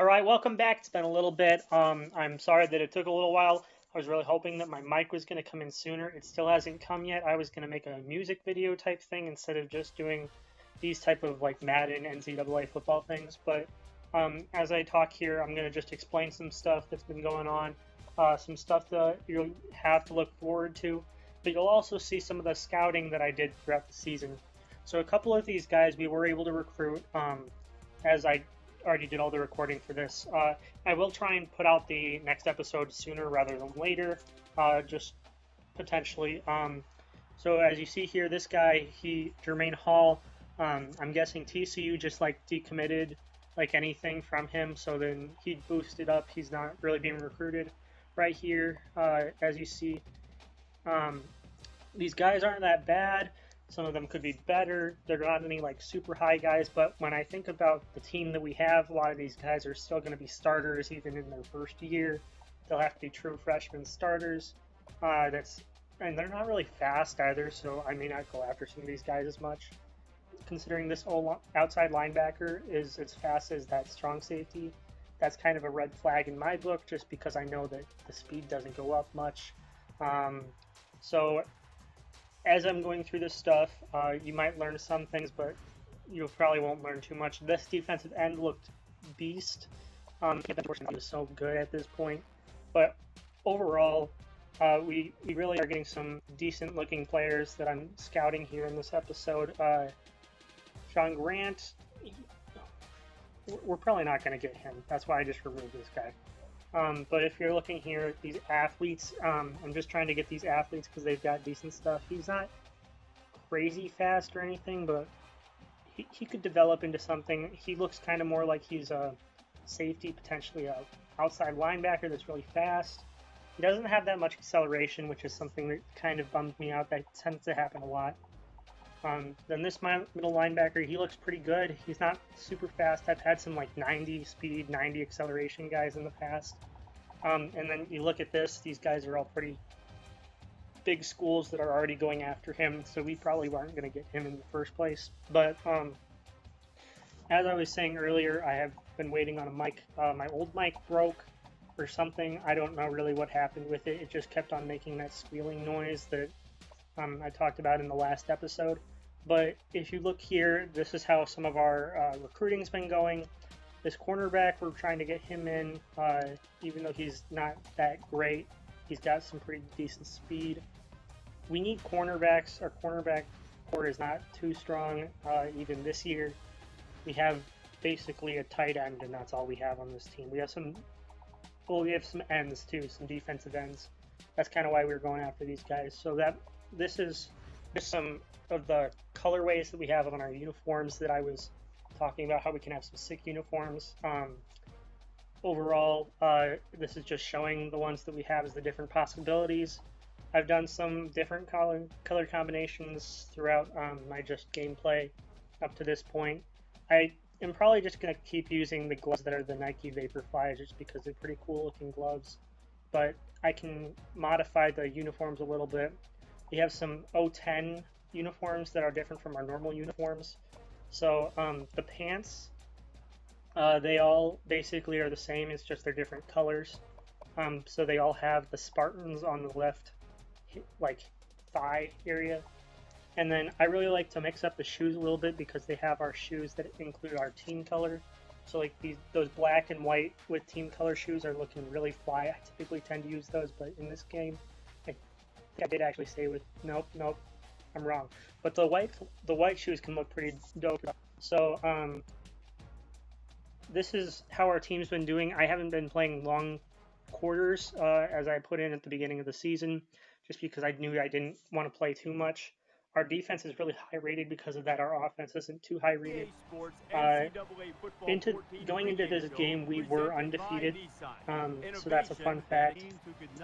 All right, welcome back. It's been a little bit. I'm sorry that it took a little while. I was really hoping that my mic was going to come in sooner. It still hasn't come yet. I was going to make a music video type thing instead of just doing these type of like Madden NCAA football things. But as I talk here, I'm going to just explain some stuff that's been going on, some stuff that you'll have to look forward to. But you'll also see some of the scouting that I did throughout the season. So a couple of these guys we were able to recruit. As I already did all the recording for this. I will try and put out the next episode sooner rather than later, just potentially. So as you see here, this guy, Jermaine Hall, I'm guessing TCU just like decommitted like anything from him, so then he boosted up. He's not really being recruited. Right here, as you see, these guys aren't that bad. Some of them could be better. They're not any like super high guys, but when I think about the team that we have, a lot of these guys are still going to be starters even in their first year. They'll have to be true freshman starters. And they're not really fast either, so I may not go after some of these guys as much. Considering this outside linebacker is as fast as that strong safety, that's kind of a red flag in my book, just because I know that the speed doesn't go up much. So as I'm going through this stuff, you might learn some things, but you probably won't learn too much. This defensive end looked beast. He was so good at this point. But overall, we really are getting some decent-looking players that I'm scouting here in this episode. John Grant, we're probably not going to get him. That's why I just removed this guy. But if you're looking here at these athletes, I'm just trying to get these athletes because they've got decent stuff. He's not crazy fast or anything, but he could develop into something. He looks kind of more like he's a safety, potentially a outside linebacker that's really fast. He doesn't have that much acceleration, which is something that kind of bums me out. That tends to happen a lot. Then this middle linebacker, he looks pretty good. He's not super fast. I've had some like 90 speed, 90 acceleration guys in the past. And then you look at this, these guys are all pretty big schools that are already going after him, so we probably weren't going to get him in the first place. But as I was saying earlier, I have been waiting on a mic. My old mic broke or something. I don't know really what happened with it. It just kept on making that squealing noise that I talked about in the last episode. But if you look here, this is how some of our recruiting's been going. This cornerback, we're trying to get him in, even though he's not that great. He's got some pretty decent speed. We need cornerbacks. Our cornerback core is not too strong even this year. We have basically a tight end, and that's all we have on this team. We have some ends too, some defensive ends. That's kind of why we were going after these guys. So this is just some of the colorways that we have on our uniforms that I was talking about, how we can have some sick uniforms. Overall, this is just showing the ones that we have as the different possibilities. I've done some different color combinations throughout my just gameplay up to this point. I am probably just going to keep using the gloves that are the Nike Vaporfly just because they're pretty cool looking gloves, but I can modify the uniforms a little bit. We have some 010 uniforms that are different from our normal uniforms. So the pants, they all basically are the same, it's just they're different colors. So they all have the Spartans on the left, like thigh area. And then I really like to mix up the shoes a little bit because they have our shoes that include our team color. So like those black and white with team color shoes are looking really fly. I typically tend to use those, but in this game, I did actually stay with nope, I'm wrong. But the white shoes can look pretty dope. So this is how our team's been doing. I haven't been playing long quarters as I put in at the beginning of the season, just because I knew I didn't want to play too much. Our defense is really high rated because of that. Our offense isn't too high rated. Going into this game, we were undefeated, so that's a fun fact.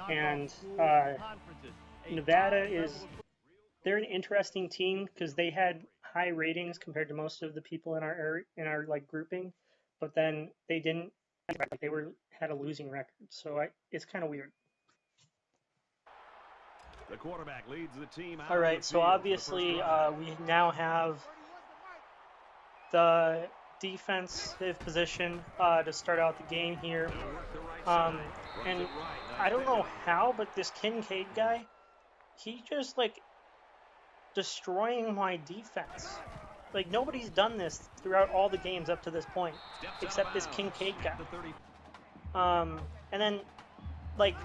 And Nevada they're an interesting team because they had high ratings compared to most of the people in our like grouping, but then they didn't. They had a losing record, so it's kind of weird. The quarterback leads the team out. All right, so obviously we now have the defensive position to start out the game here. And I don't know how, but this Kincaid guy, he just like destroying my defense. Like nobody's done this throughout all the games up to this point, except this Kincaid guy. And then like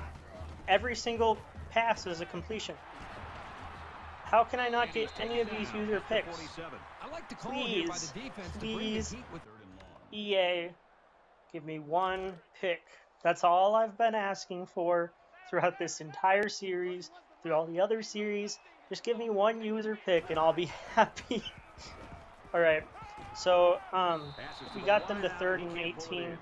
every single pass is a completion. How can I not get any of these user picks? Please, please, EA, give me one pick. That's all I've been asking for throughout this entire series, through all the other series. Just give me one user pick and I'll be happy. Alright, so we got them to 3rd and 18.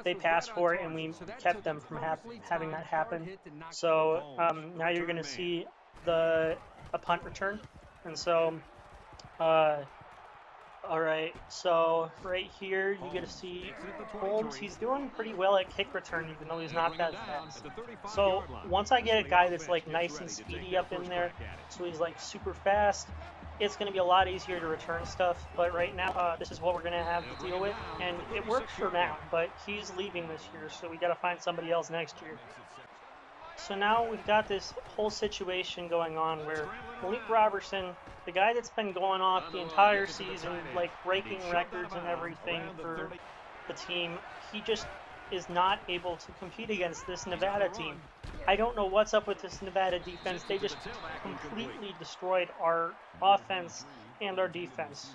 They passed for it and we kept them from having that happen. So now you're going to see a punt return. And so, alright, so right here you get to see Holmes. He's doing pretty well at kick return even though he's not that fast. So once I get a guy that's like nice and speedy up in there, so he's like super fast, it's going to be a lot easier to return stuff. But right now, this is what we're going to have to deal with. And it works for now, but he's leaving this year, so we got to find somebody else next year. So now we've got this whole situation going on where Malik Robertson, the guy that's been going off the entire season, like breaking records and everything for the team, he just is not able to compete against this Nevada team. I don't know what's up with this Nevada defense. They just completely destroyed our offense and our defense.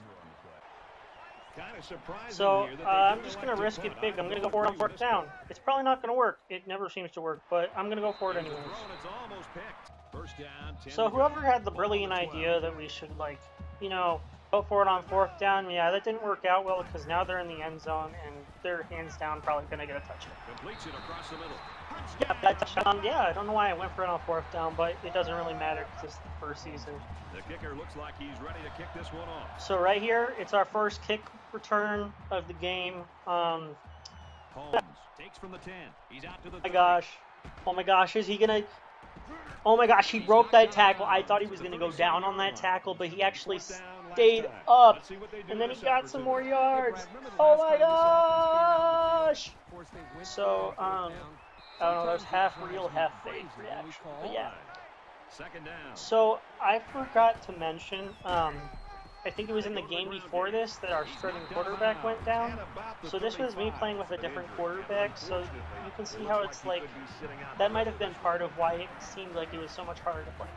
So I'm just going to risk it big. I'm going to go for it on 4th down. It's probably not going to work. It never seems to work, but I'm going to go for it anyways. So whoever had the brilliant idea that we should, like, you know, go for it on 4th down, yeah, that didn't work out well because now they're in the end zone and they're hands down probably going to get a touchdown. Yeah, that touchdown, yeah, I don't know why I went for it on 4th down, but it doesn't really matter because it's the first season. The kicker looks like he's ready to kick this one off. So right here, it's our first kick return of the game. Holmes takes from the 10. He's out to the 30. Oh my gosh. Oh my gosh, is he gonna... Oh my gosh, he broke that tackle. I thought he was gonna go down on that tackle, but he actually stayed up. And then he got some more yards. Oh my gosh! So, I don't know, that was half real, half fake reaction. But yeah. So, I forgot to mention, I think it was in the game before this that our starting quarterback went down. So this was me playing with a different quarterback, so you can see how it's like, that might have been part of why it seemed like it was so much harder to play.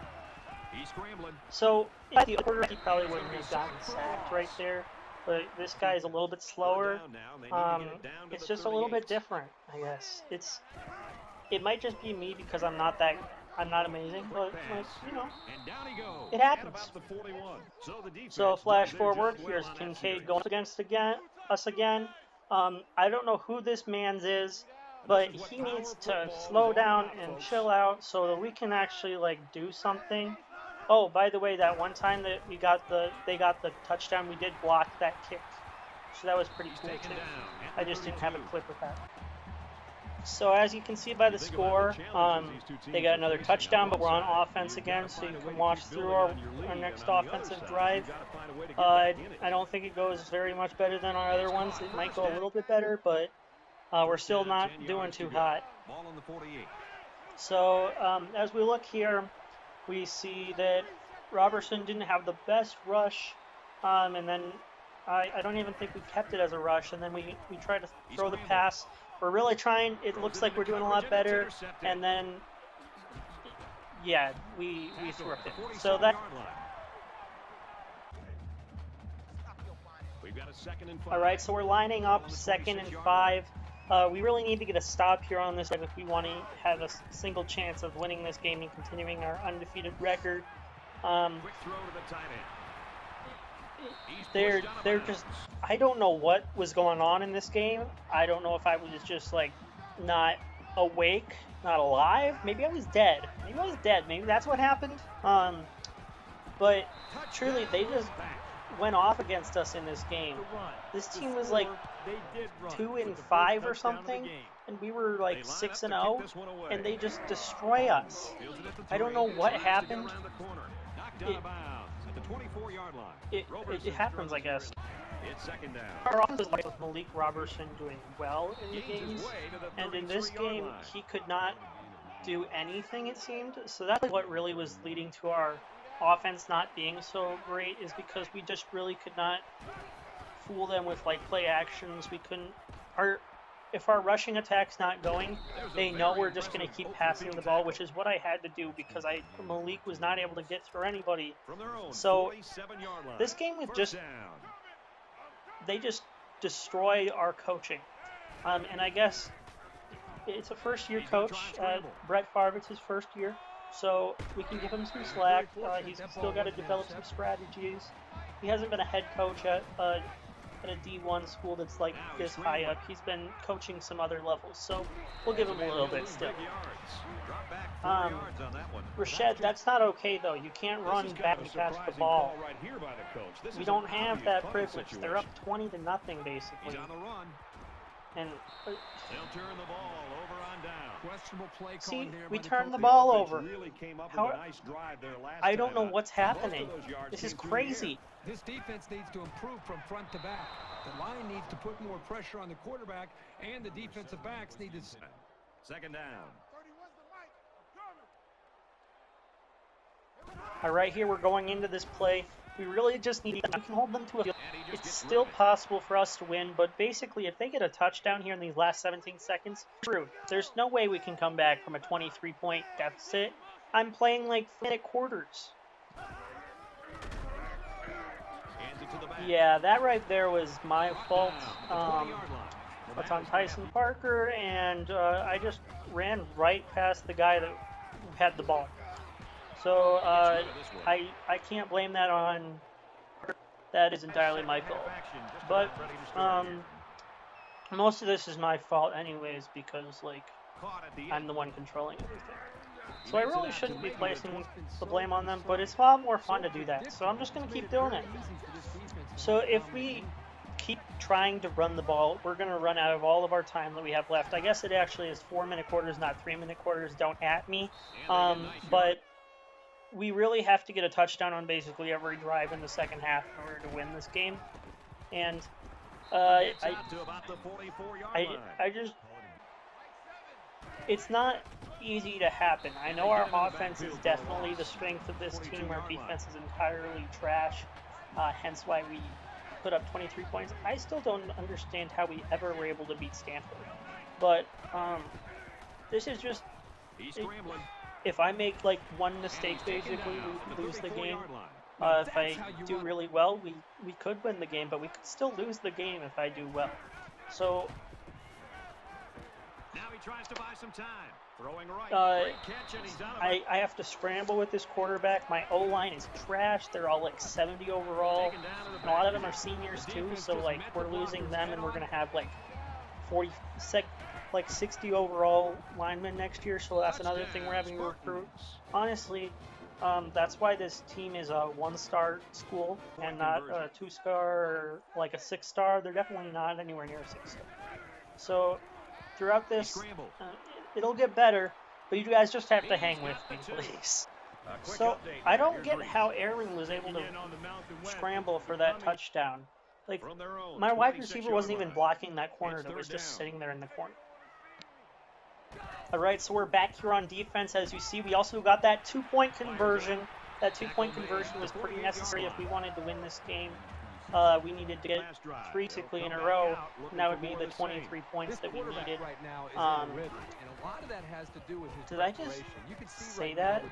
So, if the quarterback, he probably wouldn't have gotten sacked right there. But this guy is a little bit slower. It's just a little bit different, I guess. It might just be me because I'm not amazing, but like, you know, it happens. So flash forward, here's Kincaid going against us again. I don't know who this man's is, but he needs to slow down and chill out so that we can actually like do something. Oh, by the way, that one time that they got the touchdown, we did block that kick. So that was pretty cool too. I just didn't have a clip with that. So as you can see by the score, they got another touchdown, but we're on offense again, so you can watch through our next offensive drive. I don't think it goes very much better than our other ones. It might go a little bit better, but we're still not doing too hot. So as we look here, we see that Robertson didn't have the best rush, and then I don't even think we kept it as a rush, and then we tried to throw the pass. We're really trying. It looks like we're doing a lot better, and then, yeah, we threw it. So that. All right, so we're lining up 2nd and 5. We really need to get a stop here on this if we want to have a single chance of winning this game and continuing our undefeated record. Quick throw to the tight end. They're just, I don't know what was going on in this game. I don't know if I was just like not awake, not alive. Maybe I was dead. Maybe that's what happened. But truly, they just went off against us in this game. This team was like 2-5 or something, and we were like 6-0, and they just destroy us. I don't know what happened. At the 24-yard line. It happens, I guess. It's second down. Our offense is with Malik Robertson doing well in the games, and in this game, he could not do anything, it seemed. So that's what really was leading to our offense not being so great, is because we just really could not fool them with like play actions. We couldn't. If our rushing attack's not going, they know we're just going to keep passing the ball, which is what I had to do because Malik was not able to get through anybody. So this game they just destroyed our coaching. And I guess it's a first-year coach. Brett Favre, it's his first year, so we can give him some slack. He's still got to develop some strategies. He hasn't been a head coach at a D1 school that's like this high up. He's been coaching some other levels, so we'll give him a little bit still. Rashed, that's not okay though. You can't run back and catch the ball. We don't have that privilege. They're up 20-0 basically. And see, we turned the ball over. I don't know what's happening. This is crazy. This defense needs to improve from front to back. The line needs to put more pressure on the quarterback, and the defensive backs need to... Second down. All right, here we're going into this play. We really just need... We can hold them to a... It's still possible for us to win, but basically, if they get a touchdown here in these last 17 seconds, screwed. There's no way we can come back from a 23-point deficit. I'm playing like 3-minute quarters. Yeah, that right there was my fault. It's on Tyson Parker, and I just ran right past the guy that had the ball. So I can't blame that on. That is entirely my fault. But most of this is my fault anyways, because like I'm the one controlling everything. So I really shouldn't be placing the blame on them, but it's a lot more fun to do that. So I'm just going to keep doing it. So if we keep trying to run the ball, we're going to run out of all of our time that we have left. I guess it actually is 4-minute quarters, not 3-minute quarters. Don't at me. But we really have to get a touchdown on basically every drive in the second half in order to win this game. And I just... It's not easy to happen. I know our offense is definitely the strength of this team. Our defense is entirely trash, hence why we put up 23 points. I still don't understand how we ever were able to beat Stanford. But this is just... If I make like one mistake, basically, we lose the game. If I do really well, we could win the game, but we could still lose the game if I do well. So... Now he tries to buy some time. Throwing right. Great catch, and he's out of it. I have to scramble with this quarterback. My O-line is trash. They're all like 70 overall. And a lot of them are seniors too, so like we're losing them, and we're gonna have like 60 overall linemen next year. So that's another thing we're having to recruit. Honestly, that's why this team is a 1-star school and not a 2-star or like a 6-star. They're definitely not anywhere near a 6-star. So throughout this, it'll get better, but you guys just have to hang with me, please. So I don't get how Aaron was able to scramble for that touchdown. Like, my wide receiver wasn't even blocking that corner that was just sitting there in the corner. Alright, so we're back here on defense. As you see, we also got that 2-point conversion. That 2-point conversion was pretty necessary if we wanted to win this game. We needed to get 3 basically in a row, and that would be the 23 points that we needed. Did I just say that?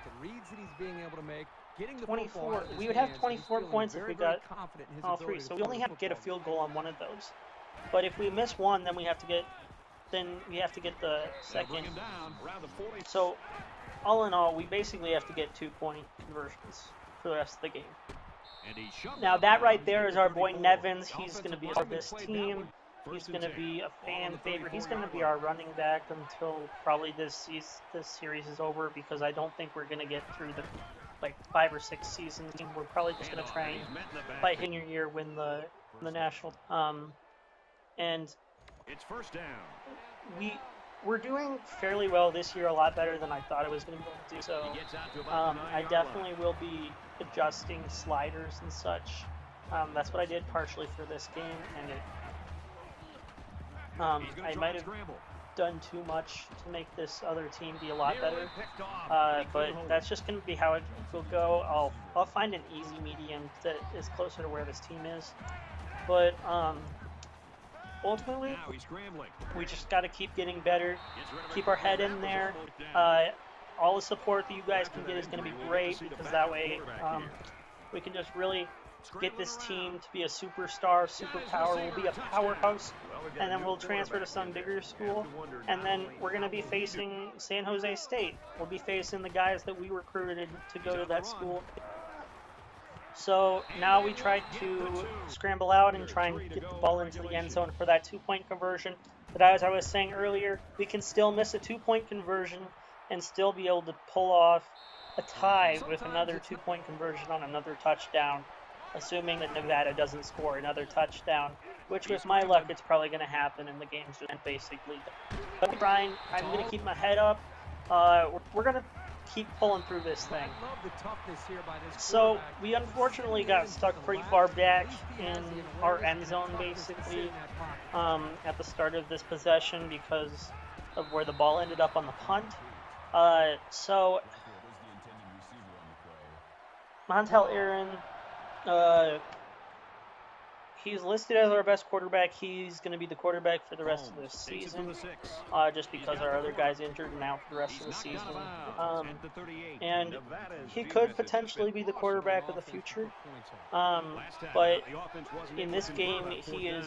24. We would have 24 points if we got all 3, so we only have to get a field goal on one of those. But if we miss one, then we have to get the second. So all in all, we basically have to get 2-point conversions for the rest of the game. Now that right there is our boy Nevins. He's going to be a part of this team. He's going to be a fan favorite. He's going to be our running back until probably this series is over, because I don't think we're going to get through the 5 or 6 seasons. We're probably just going to try and by senior year win the national. And it's first down. we're doing fairly well this year, a lot better than I thought I was going to be able to do. So I definitely will be adjusting sliders and such. That's what I did partially for this game, and I might have done too much to make this other team be a lot better. But that's just going to be how it will go. I'll find an easy medium that is closer to where this team is. But ultimately, we just got to keep getting better, keep our head in there. All the support that you guys can get is going to be great, because that way we can just really get this team to be a superstar, superpower. We'll be a powerhouse, and then we'll transfer to some bigger school, and then we're going to be facing San Jose State. We'll be facing the guys that we recruited to go to that school. So now we try to scramble out and try and get the ball into the end zone for that 2-point conversion. But as I was saying earlier, we can still miss a 2-point conversion and still be able to pull off a tie with another 2-point conversion on another touchdown, assuming that Nevada doesn't score another touchdown, which with my luck, it's probably going to happen, and the game's just basically done. But Brian, I'm going to keep my head up. We're going to keep pulling through this thing. So we unfortunately got stuck pretty far back in our end zone, basically, at the start of this possession because of where the ball ended up on the punt. So Montel Aaron, he's listed as our best quarterback. He's going to be the quarterback for the rest of the season, just because our other guy's injured and out for the rest of the season. And he could potentially be the quarterback of the future. But in this game, he is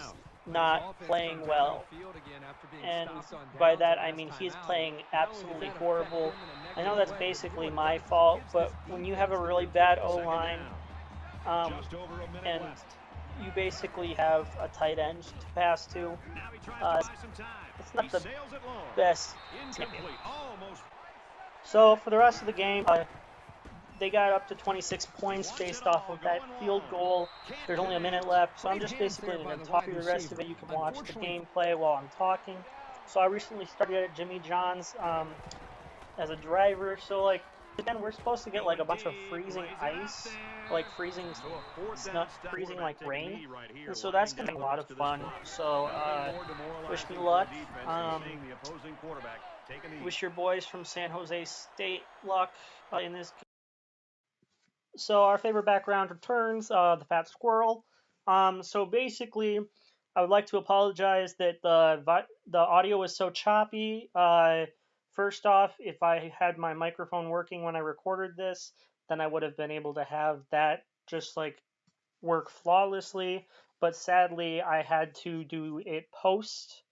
not playing well. And by that, I mean he's playing absolutely horrible. I know that's basically my fault, but when you have a really bad O-line, and you basically have a tight end to pass to, it's not the best. So for the rest of the game, they got up to 26 points based off of that field goal. There's only a minute left, so I'm just basically going to talk through the rest of it. You can watch the gameplay while I'm talking. So I recently started at Jimmy John's as a driver. So like, again, we're supposed to get like a bunch of freezing ice, like freezing like rain, and so that's gonna be a lot of fun. So wish me luck. Wish your boys from San Jose State luck in this game. So our favorite background returns, the fat squirrel. So basically, I would like to apologize that the audio was so choppy. First off, if I had my microphone working when I recorded this, then I would have been able to have that just like work flawlessly. But sadly, I had to do it post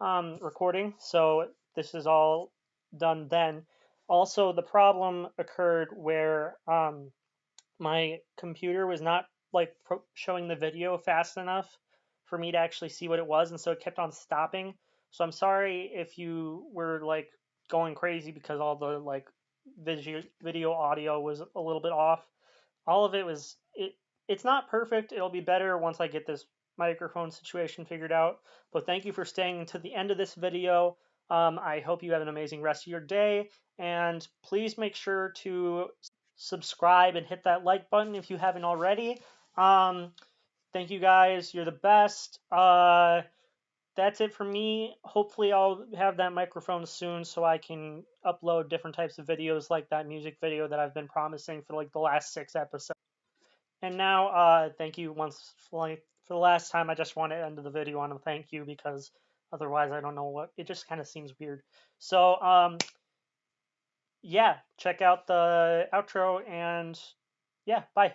recording, so this is all done then. Also, the problem occurred where my computer was not like showing the video fast enough for me to actually see what it was, and so it kept on stopping. So I'm sorry if you were like going crazy because all the like video audio was a little bit off. All of it was it's not perfect. It'll be better once I get this microphone situation figured out. But thank you for staying to the end of this video. I hope you have an amazing rest of your day, and please make sure to subscribe and hit that like button if you haven't already. Thank you guys. You're the best. That's it for me. Hopefully I'll have that microphone soon so I can upload different types of videos like that music video that I've been promising for like the last 6 episodes. And now, thank you once for the last time. I just want to end the video on a thank you because otherwise I don't know what, it just kind of seems weird. So, yeah, check out the outro and yeah, bye.